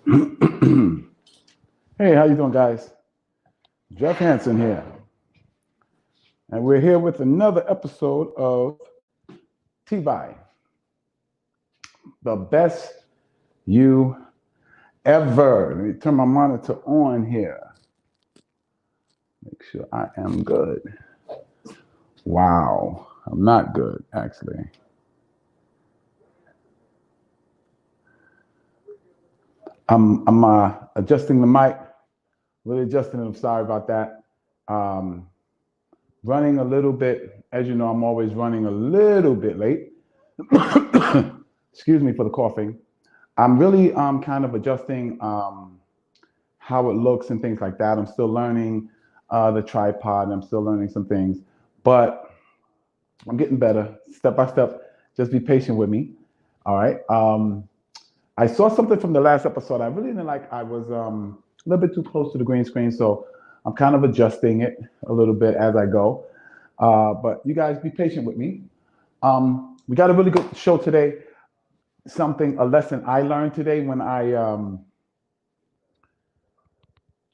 Hey, how you doing, guys? Jeff Hansen here, and we're here with another episode of TBYE, the best you ever. Let me turn my monitor on here. Make sure I am good. Wow, I'm not good, actually. I'm adjusting the mic, really adjusting it. I'm sorry about that. Um, Running a little bit, as you know, I'm always running a little bit late. Excuse me for the coughing. I'm really kind of adjusting how it looks and things like that. I'm still learning the tripod. I'm still learning some things, but I'm getting better step by step. Just be patient with me. All right. I saw something from the last episode I really didn't like. I was a little bit too close to the green screen, so I'm kind of adjusting it a little bit as I go. But you guys be patient with me. We got a really good show today. A lesson I learned today when I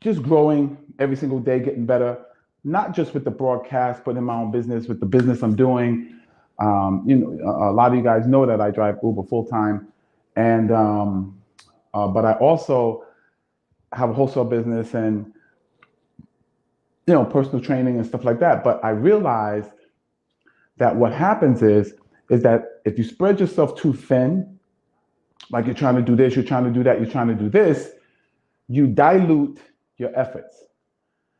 just growing every single day, getting better, not just with the broadcast, but in my own business, with the business I'm doing. A lot of you guys know that I drive Uber full time, and but I also have a wholesale business and personal training and stuff like that. But I realized that what happens is that if you spread yourself too thin, like you're trying to do this, you're trying to do that, you're trying to do this, you dilute your efforts.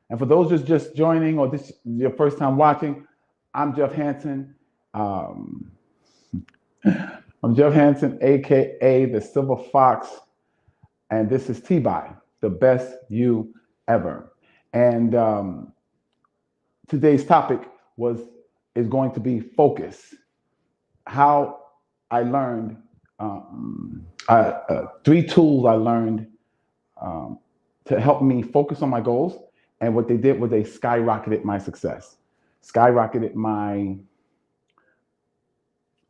And for those just joining or this your first time watching, I'm Jeff Hansen. Um, I'm Jeff Hansen, aka the Silver Fox, and this is TBYE, the best you ever. And today's topic is going to be focus. How I learned 3 tools I learned to help me focus on my goals, and what they did was they skyrocketed my success, skyrocketed my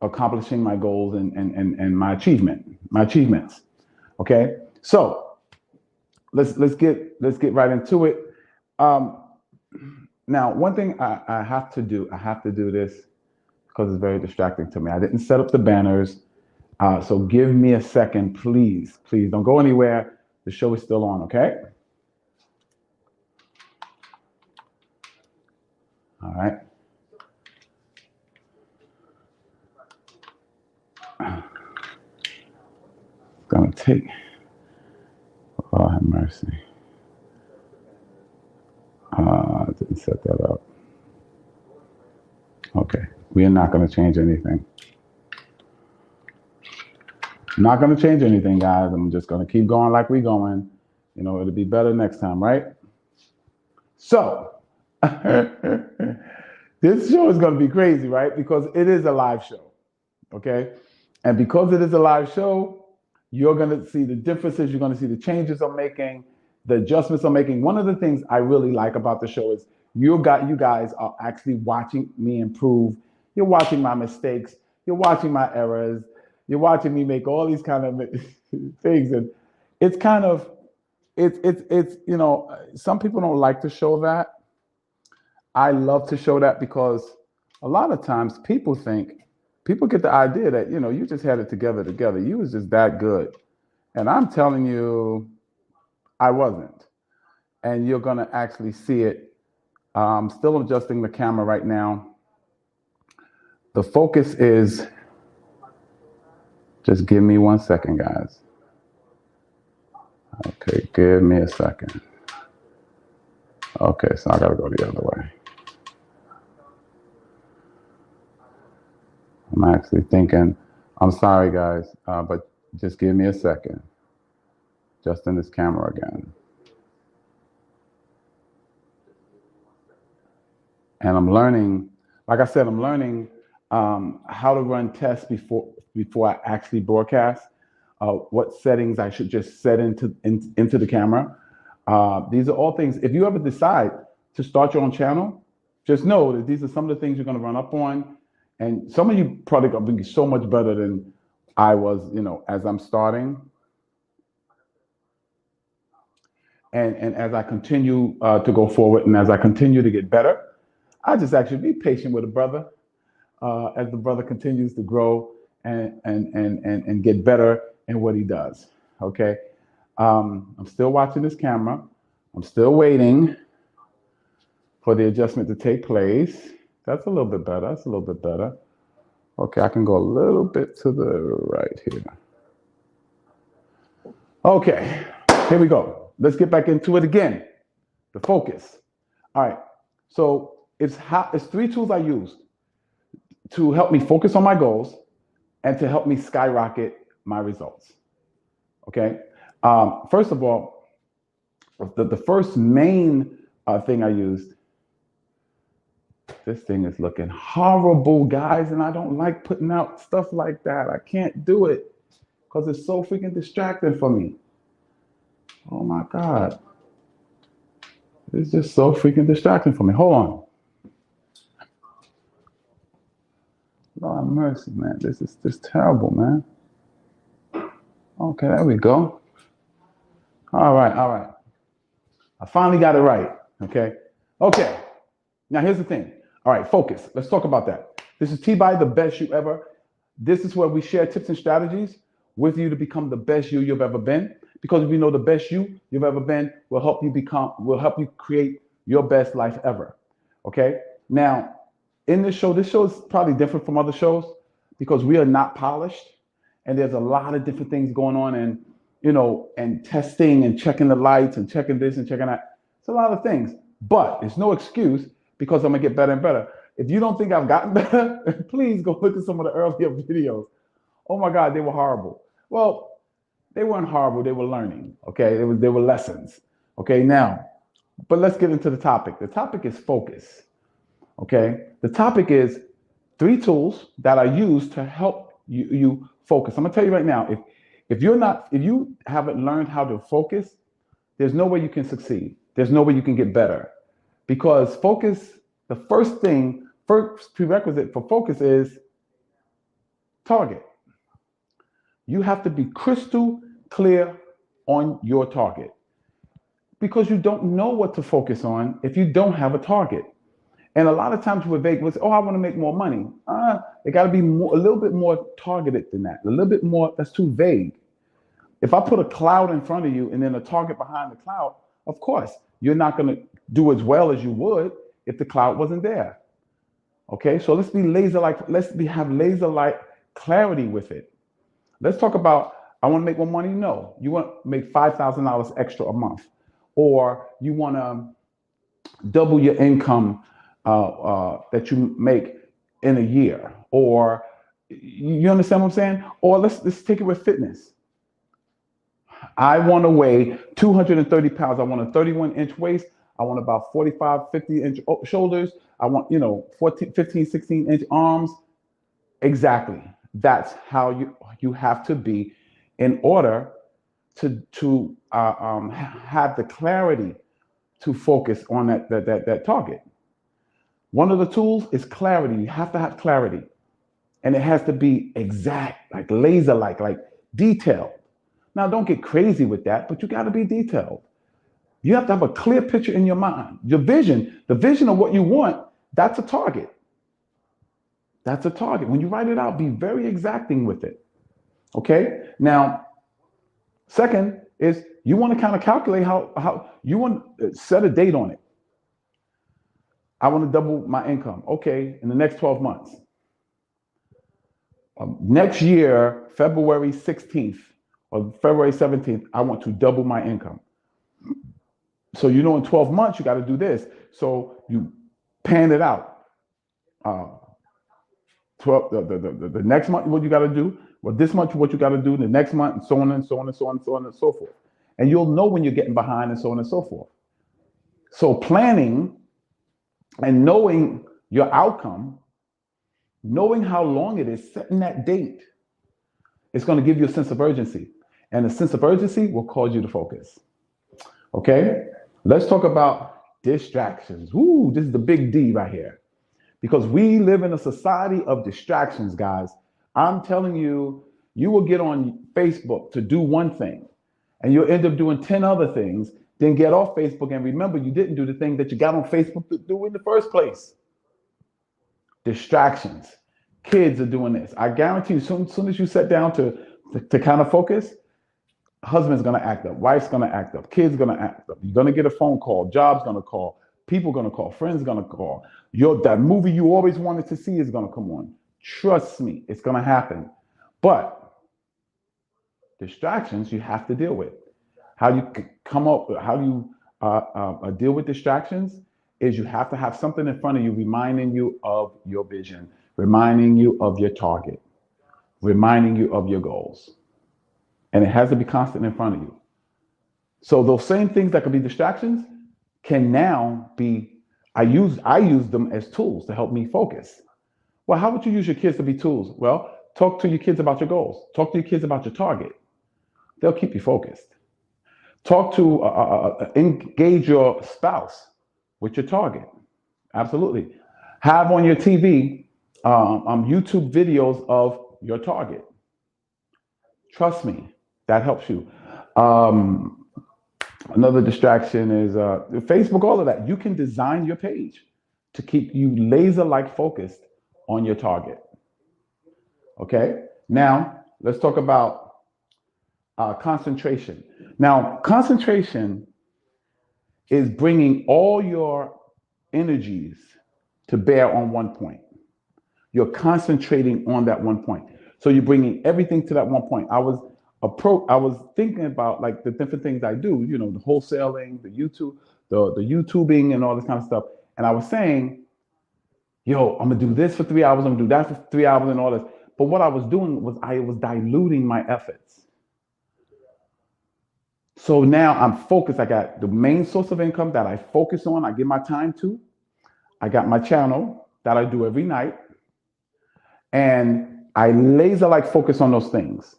accomplishing my goals and my achievements. Okay, so let's get right into it. Now, one thing I have to do this because it's very distracting to me. I didn't set up the banners, so give me a second, please. Please don't go anywhere. The show is still on, okay? All right. It's gonna take. Oh, have mercy. I didn't set that up. Okay, we are not going to change anything. Not going to change anything, guys. I'm just going to keep going like we're going. It'll be better next time, right? So, this show is going to be crazy, right? Because it is a live show, okay? And because it is a live show, you're going to see the differences. You're going to see the changes I'm making, the adjustments I'm making. One of the things I really like about the show is you guys are actually watching me improve. You're watching my mistakes. You're watching my errors. You're watching me make all these kind of things, and it's kind of it's some people don't like to show that. I love to show that because a lot of times people get the idea that you just had it together. You was just that good, and I'm telling you, I wasn't. And you're gonna actually see it. I'm still adjusting the camera right now. The focus is. Just give me 1 second, guys. Okay, give me a second. Okay, so I gotta go the other way. I'm actually thinking, I'm sorry, guys, but just give me a second. Just in this camera again. And I'm learning, like I said, I'm learning how to run tests before I actually broadcast. What settings I should just set into the camera. These are all things. If you ever decide to start your own channel, just know that these are some of the things you're going to run up on, and some of you probably going to be so much better than I was. As I'm starting. And as I continue to go forward and as I continue to get better, I just actually be patient with a brother as the brother continues to grow and get better in what he does. Okay. I'm still watching this camera. I'm still waiting for the adjustment to take place. That's a little bit better. That's a little bit better. Okay, I can go a little bit to the right here. Okay, here we go. Let's get back into it again. The focus. All right, so it's 3 tools I use to help me focus on my goals and to help me skyrocket my results. Okay, first of all, the first main thing I used, this thing is looking horrible, guys, and I don't like putting out stuff like that. I can't do it because it's so freaking distracting for me. Oh my God. It's just so freaking distracting for me. Hold on. Lord have mercy, man. This is just terrible, man. Okay, there we go. All right, all right. I finally got it right, okay? Okay, now here's the thing. All right, focus. Let's talk about that. This is TBYE, the best you ever. This is where we share tips and strategies with you to become the best you've ever been. Because we know the best you've ever been will help you create your best life ever. Okay? Now, in this show is probably different from other shows because we are not polished and there's a lot of different things going on and and testing and checking the lights and checking this and checking that. It's a lot of things, but it's no excuse because I'm gonna get better and better. If you don't think I've gotten better, please go look at some of the earlier videos. Oh my God, they were horrible. Well, they weren't horrible. They were learning. Okay, they were lessons. Okay, now, but let's get into the topic. The topic is focus. Okay, the topic is 3 tools that I use to help you focus. I'm gonna tell you right now, if you haven't learned how to focus, there's no way you can succeed. There's no way you can get better because focus. The first prerequisite for focus is target. You have to be crystal clear on your target because you don't know what to focus on if you don't have a target. And a lot of times we're vague. We'll say, oh, I want to make more money. It got to be a little bit more targeted than that. A little bit more, that's too vague. If I put a cloud in front of you and then a target behind the cloud, of course, you're not going to do as well as you would if the cloud wasn't there. Okay, so let's be have laser-like clarity with it. Let's talk about, I want to make more money. No, you want to make $5,000 extra a month, or you want to double your income that you make in a year, or you understand what I'm saying? Or let's take it with fitness. I want to weigh 230 pounds. I want a 31-inch waist. I want about 45, 50-inch shoulders. I want, 14, 15, 16-inch arms. Exactly. That's how you have to be in order to have the clarity to focus on that target. One of the tools is clarity. You have to have clarity. And it has to be exact, like laser-like, like detailed. Now, don't get crazy with that, but you got to be detailed. You have to have a clear picture in your mind. Your vision, the vision of what you want, that's a target. That's a target. When you write it out, be very exacting with it. Okay? Now, second is you want to kind of calculate how you want to set a date on it. I want to double my income. Okay, in the next 12 months. Next year, February 16th or February 17th, I want to double my income. So in 12 months, you got to do this. So you pan it out. The next month, what you got to do. Well, this month, what you got to do. The next month, and so on and so on and so on and so on and so forth. And you'll know when you're getting behind and so on and so forth. So planning and knowing your outcome, knowing how long it is, setting that date, it's going to give you a sense of urgency. And a sense of urgency will cause you to focus. Okay? Let's talk about distractions. Ooh, this is the big D right here. Because we live in a society of distractions, guys. I'm telling you, you will get on Facebook to do one thing, and you'll end up doing 10 other things Then get off Facebook and remember you didn't do the thing that you got on Facebook to do in the first place. Distractions. Kids are doing this. I guarantee you, soon as you sit down to kind of focus, husband's gonna act up, wife's gonna act up, kids gonna act up. You're gonna get a phone call, job's gonna call, people gonna call, friends gonna call. That movie you always wanted to see is gonna come on. Trust me, it's gonna happen. But distractions you have to deal with. How you deal with distractions is you have to have something in front of you reminding you of your vision, reminding you of your target, reminding you of your goals. And it has to be constant in front of you. So those same things that could be distractions can now be, I use them as tools to help me focus. Well, how would you use your kids to be tools? Well, talk to your kids about your goals. Talk to your kids about your target. They'll keep you focused. Engage your spouse with your target. Absolutely. Have on your TV YouTube videos of your target. Trust me, that helps you. Another distraction is Facebook, all of that. You can design your page to keep you laser-like focused on your target. Okay, now let's talk about concentration. Now, concentration is bringing all your energies to bear on one point. You're concentrating on that one point. So you're bringing everything to that one point. I was thinking about like the different things I do, you know, the wholesaling, the YouTubing and all this kind of stuff. And I was saying, yo, I'm gonna do this for 3 hours, I'm gonna do that for 3 hours and all this. But what I was doing was I was diluting my efforts. So now I'm focused. I got the main source of income that I focus on, I give my time to. I got my channel that I do every night. And I laser-like focus on those things.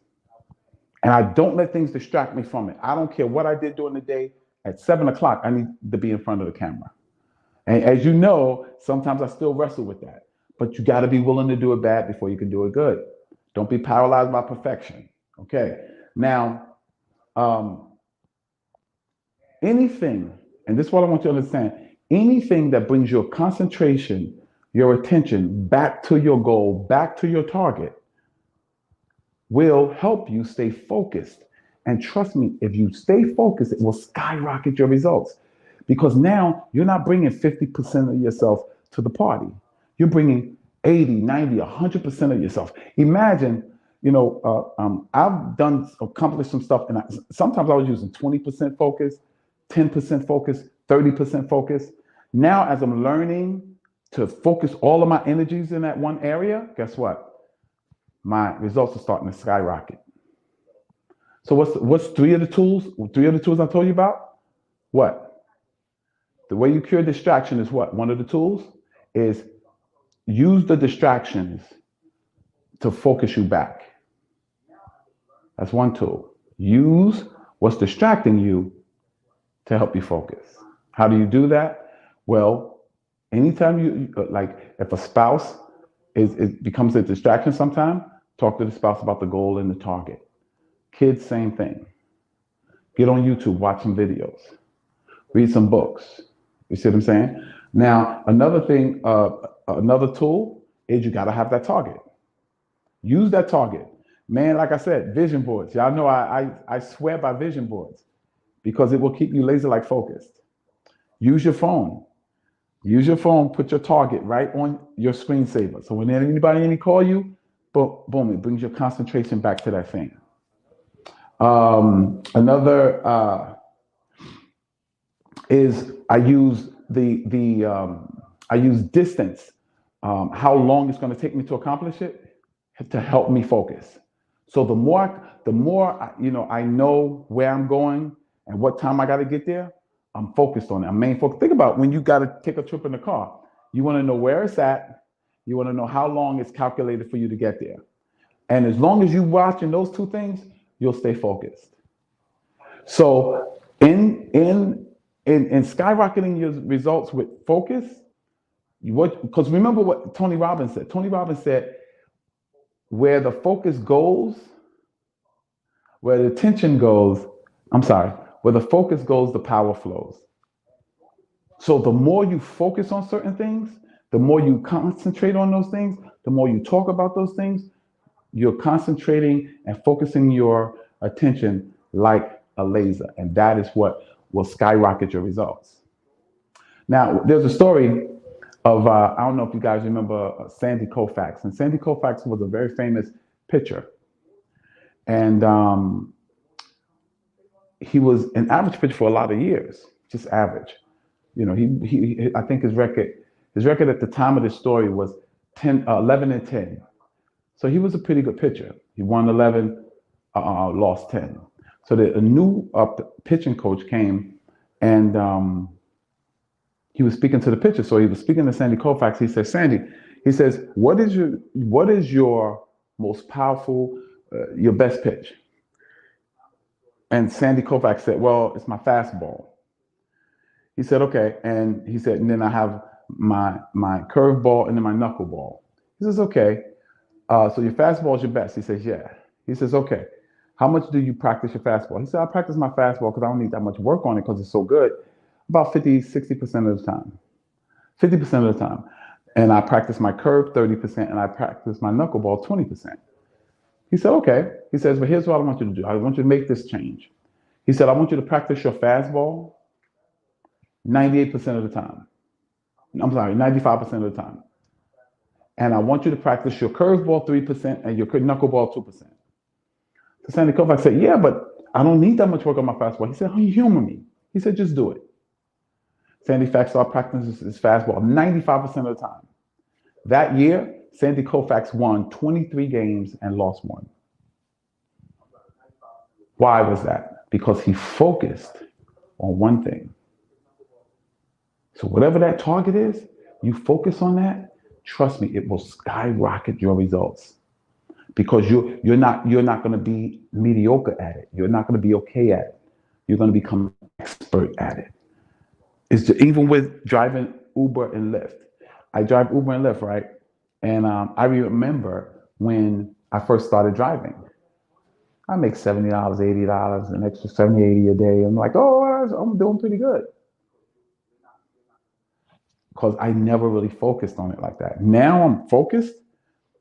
And I don't let things distract me from it. I don't care what I did during the day. At 7 o'clock, I need to be in front of the camera. And as you know, sometimes I still wrestle with that. But you got to be willing to do it bad before you can do it good. Don't be paralyzed by perfection. Okay. Now, anything, and this is what I want you to understand, anything that brings your concentration, your attention back to your goal, back to your target, will help you stay focused. And trust me, if you stay focused, it will skyrocket your results. Because now you're not bringing 50% of yourself to the party. You're bringing 80, 90, 100% of yourself. Imagine, you know, I've accomplished some stuff, and sometimes I was using 20% focus, 10% focus, 30% focus. Now, as I'm learning to focus all of my energies in that one area, guess what? My results are starting to skyrocket. So what's three of the tools? Three of the tools I told you about? What? The way you cure distraction is what? One of the tools is use the distractions to focus you back. That's one tool. Use what's distracting you to help you focus. How do you do that? Well, anytime you, like if a spouse it becomes a distraction sometime, talk to the spouse about the goal and the target. Kids, same thing. Get on YouTube, watch some videos, read some books. You see what I'm saying? Now, another thing, another tool is you got to have that target. Use that target. Man, like I said, vision boards. Y'all know I swear by vision boards because it will keep you laser-like focused. Use your phone. Use your phone, put your target right on your screensaver. So when anybody call you, boom, it brings your concentration back to that thing. Another is I use I use distance, how long it's going to take me to accomplish it, to help me focus. So the more I know where I'm going and what time I got to get there, I'm focused on it. I'm main focus. Think about when you got to take a trip in the car. You want to know where it's at. You want to know how long it's calculated for you to get there. And as long as you're watching those two things, you'll stay focused. So in skyrocketing your results with focus, because remember what Tony Robbins said. Tony Robbins said, where the focus goes, where the attention goes, Where the focus goes, the power flows. So the more you focus on certain things, the more you concentrate on those things, the more you talk about those things, you're concentrating and focusing your attention like a laser. And that is what will skyrocket your results. Now, there's a story of, I don't know if you guys remember Sandy Koufax. And Sandy Koufax was a very famous pitcher. And he was an average pitcher for a lot of years, just average. You know, I think his record at the time of this story was 11 and 10. So he was a pretty good pitcher. He won 11, lost 10. So a new pitching coach came, and he was speaking to the pitcher. So he was speaking to Sandy Koufax. He says, Sandy, he says, what is your most powerful, your best pitch? And Sandy Koufax said, well, it's my fastball. He said, okay. And he said, and then I have my curveball and then my knuckleball. He says, okay. So your fastball is your best. He says, yeah. He says, okay. How much do you practice your fastball? He said, I practice my fastball because I don't need that much work on it because it's so good. About 50-60% of the time. 50% of the time. And I practice my curve 30% and I practice my knuckleball 20%. He said, okay. He says, but here's what I want you to do. I want you to make this change. He said, I want you to practice your fastball 98% of the time. I'm sorry, 95% of the time. And I want you to practice your curveball 3% and your knuckleball 2%. So Sandy Koufax said, yeah, but I don't need that much work on my fastball. He said, oh, you humor me. He said, just do it. Sandy Koufax started practicing his fastball 95% of the time. That year, Sandy Koufax won 23 games and lost one. Why was that? Because he focused on one thing. So whatever that target is, you focus on that, trust me, it will skyrocket your results. Because you're not going to be mediocre at it. You're not going to be okay at it. You're going to become an expert at it. It's just, even with driving Uber and Lyft. I drive Uber and Lyft, right? And I remember when I first started driving. I make $70, $80, an extra $70, $80 a day. I'm like, oh, I'm doing pretty good. Because I never really focused on it like that. Now I'm focused,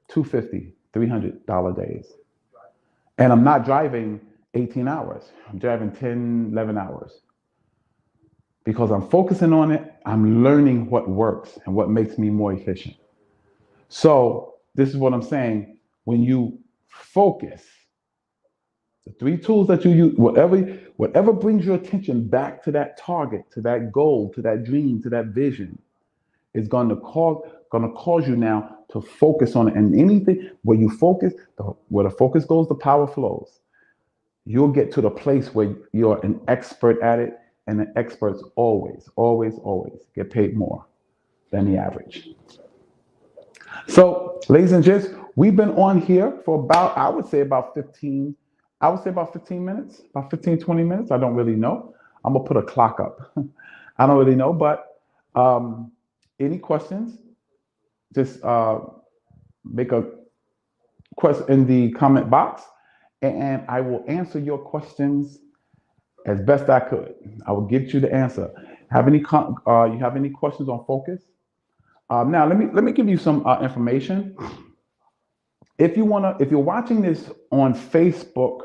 $250, $300 days. And I'm not driving 18 hours. I'm driving 10, 11 hours. Because I'm focusing on it, I'm learning what works and what makes me more efficient. So this is what I'm saying. When you focus, the three tools that you use, whatever brings your attention back to that target, to that goal, to that dream, to that vision, is going to cause you now to focus on it. And anything where you focus, where the focus goes, the power flows. You'll get to the place where you're an expert at it, and the experts always get paid more than the average. So, ladies and gents, we've been on here for about, I would say about 15 minutes, about 15, 20 minutes. I don't really know. I'm going to put a clock up. I don't really know, but any questions? Just make a question in the comment box, and I will answer your questions as best I could. I will get you the answer. You have any questions on focus? Now let me give you some information. If you're watching this on Facebook,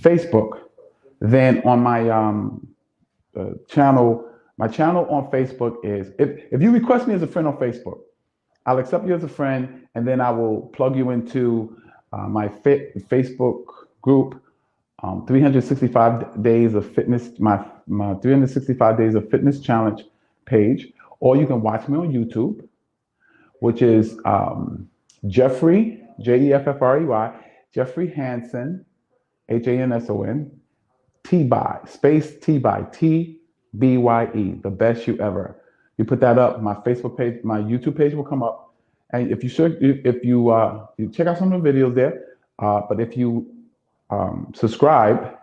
Facebook, then on my channel. My channel on Facebook is, if you request me as a friend on Facebook, I'll accept you as a friend, and then I will plug you into my Facebook group, 365 Days of Fitness, my 365 Days of Fitness Challenge page, or you can watch me on YouTube, which is Jeffrey, Jeffrey, Jeffrey Hanson, Hanson, TBYE, space TBYE, TBYE, the best you ever. You put that up, my Facebook page, my YouTube page will come up. And if you check out some of the videos there, but if you subscribe,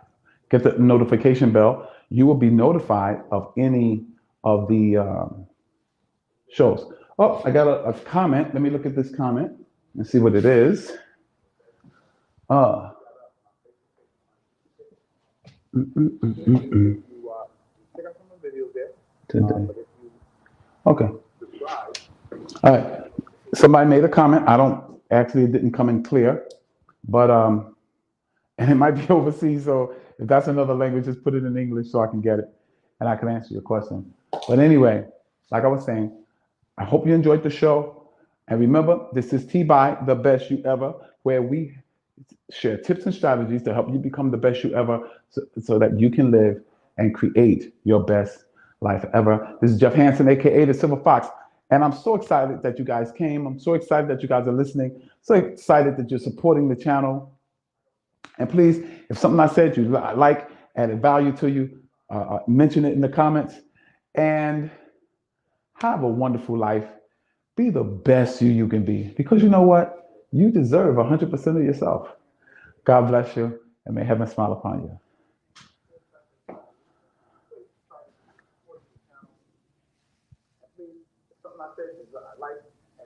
get the notification bell, you will be notified of any of the shows. Oh, I got a comment. Let me look at this comment and see what it is. Check out some of the videos there. But if you okay. Subscribe. All right. Somebody made a comment. I don't actually, it didn't come in clear, but and it might be overseas. So if that's another language, just put it in English so I can get it and I can answer your question. But anyway, like I was saying, I hope you enjoyed the show. And remember, this is TBYE, the best you ever, where we share tips and strategies to help you become the best you ever so that you can live and create your best life ever. This is Jeff Hansen, aka the Silver Fox. And I'm so excited that you guys came. I'm so excited that you guys are listening. So excited that you're supporting the channel. And please, if something I said you like, added value to you, mention it in the comments. And have a wonderful life. Be the best you can be. Because you know what? You deserve 100% of yourself. God bless you, and may heaven smile upon you. Something I said is like